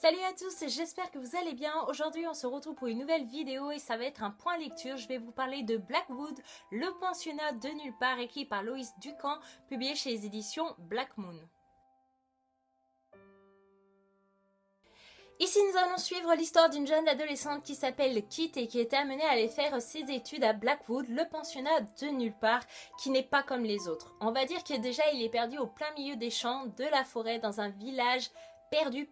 Salut à tous, j'espère que vous allez bien. Aujourd'hui on se retrouve pour une nouvelle vidéo et ça va être un point lecture. Je vais vous parler de Blackwood, le pensionnat de nulle part, écrit par Loïs Ducamp, publié chez les éditions Black Moon. Ici nous allons suivre l'histoire d'une jeune adolescente qui s'appelle Kit et qui était amenée à aller faire ses études à Blackwood, le pensionnat de nulle part, qui n'est pas comme les autres. On va dire que déjà il est perdu au plein milieu des champs, de la forêt, dans un village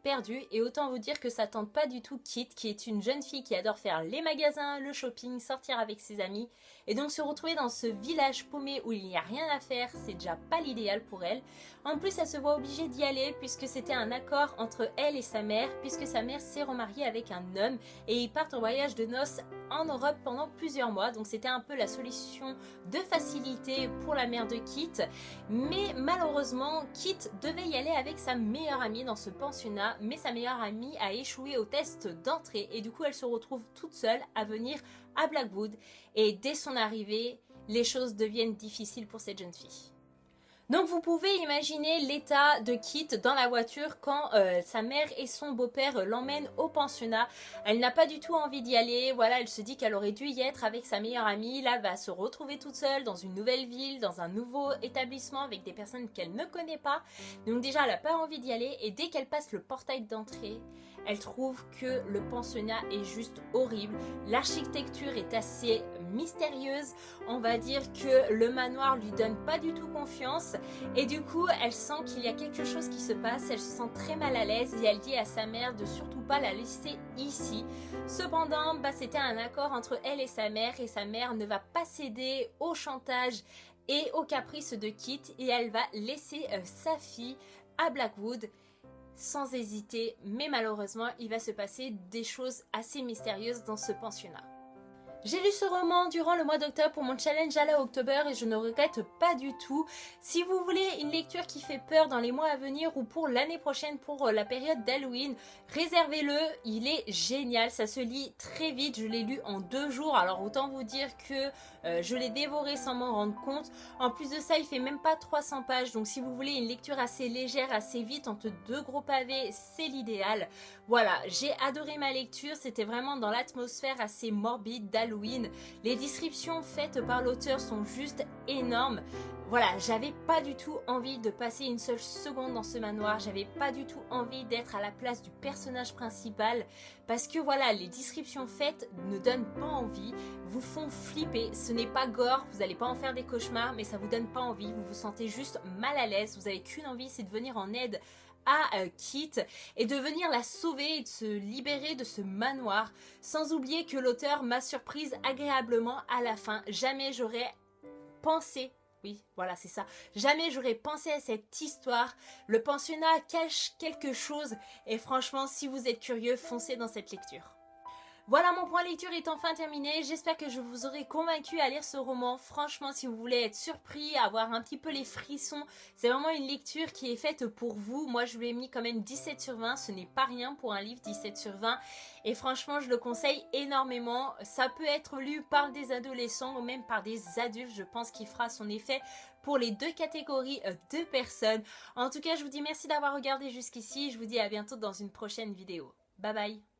perdu, et autant vous dire que ça tente pas du tout Kit, qui est une jeune fille qui adore faire les magasins, le shopping, sortir avec ses amis, et donc se retrouver dans ce village paumé où il n'y a rien à faire, c'est déjà pas l'idéal pour elle. En plus elle se voit obligée d'y aller puisque c'était un accord entre elle et sa mère, puisque sa mère s'est remariée avec un homme et ils partent en voyage de noces en Europe pendant plusieurs mois, donc c'était un peu la solution de facilité pour la mère de Kit, mais malheureusement Kit devait y aller avec sa meilleure amie dans ce pensionnat, mais sa meilleure amie a échoué au test d'entrée et du coup elle se retrouve toute seule à venir à Blackwood, et dès son arrivée les choses deviennent difficiles pour cette jeune fille. Donc vous pouvez imaginer l'état de Kit dans la voiture quand sa mère et son beau-père l'emmènent au pensionnat. Elle n'a pas du tout envie d'y aller, voilà, elle se dit qu'elle aurait dû y être avec sa meilleure amie. Là elle va se retrouver toute seule dans une nouvelle ville, dans un nouveau établissement avec des personnes qu'elle ne connaît pas. Donc déjà elle n'a pas envie d'y aller, et dès qu'elle passe le portail d'entrée, elle trouve que le pensionnat est juste horrible. L'architecture est assez mystérieuse, on va dire que le manoir lui donne pas du tout confiance, et du coup elle sent qu'il y a quelque chose qui se passe, elle se sent très mal à l'aise et elle dit à sa mère de surtout pas la laisser ici. Cependant c'était un accord entre elle et sa mère ne va pas céder au chantage et au caprice de Kit, et elle va laisser sa fille à Blackwood sans hésiter, mais malheureusement il va se passer des choses assez mystérieuses dans ce pensionnat. J'ai lu ce roman durant le mois d'octobre pour mon challenge à la October et je ne regrette pas du tout. Si vous voulez une lecture qui fait peur dans les mois à venir ou pour l'année prochaine, pour la période d'Halloween, réservez-le, il est génial, ça se lit très vite, je l'ai lu en 2 jours, alors autant vous dire que je l'ai dévoré sans m'en rendre compte. En plus de ça, il fait même pas 300 pages, donc si vous voulez une lecture assez légère, assez vite, entre 2 gros pavés, c'est l'idéal. Voilà, j'ai adoré ma lecture, c'était vraiment dans l'atmosphère assez morbide d'Halloween. Les descriptions faites par l'auteur sont juste énormes. Voilà, j'avais pas du tout envie de passer une seule seconde dans ce manoir, j'avais pas du tout envie d'être à la place du personnage principal, parce que voilà, les descriptions faites ne donnent pas envie, vous font flipper. Ce n'est pas gore, vous n'allez pas en faire des cauchemars, mais ça vous donne pas envie, vous vous sentez juste mal à l'aise, vous avez qu'une envie, c'est de venir en aide à Kit et de venir la sauver et de se libérer de ce manoir, sans oublier que l'auteur m'a surprise agréablement à la fin. Jamais j'aurais pensé, oui voilà c'est ça, jamais j'aurais pensé à cette histoire. Le pensionnat cache quelque chose et franchement si vous êtes curieux, foncez dans cette lecture. Voilà, mon point lecture est enfin terminé, j'espère que je vous aurai convaincu à lire ce roman. Franchement, si vous voulez être surpris, avoir un petit peu les frissons, c'est vraiment une lecture qui est faite pour vous. Moi je lui ai mis quand même 17 sur 20, ce n'est pas rien pour un livre 17 sur 20, et franchement je le conseille énormément. Ça peut être lu par des adolescents ou même par des adultes, je pense qu'il fera son effet pour les 2 catégories de personnes. En tout cas je vous dis merci d'avoir regardé jusqu'ici, je vous dis à bientôt dans une prochaine vidéo. Bye bye.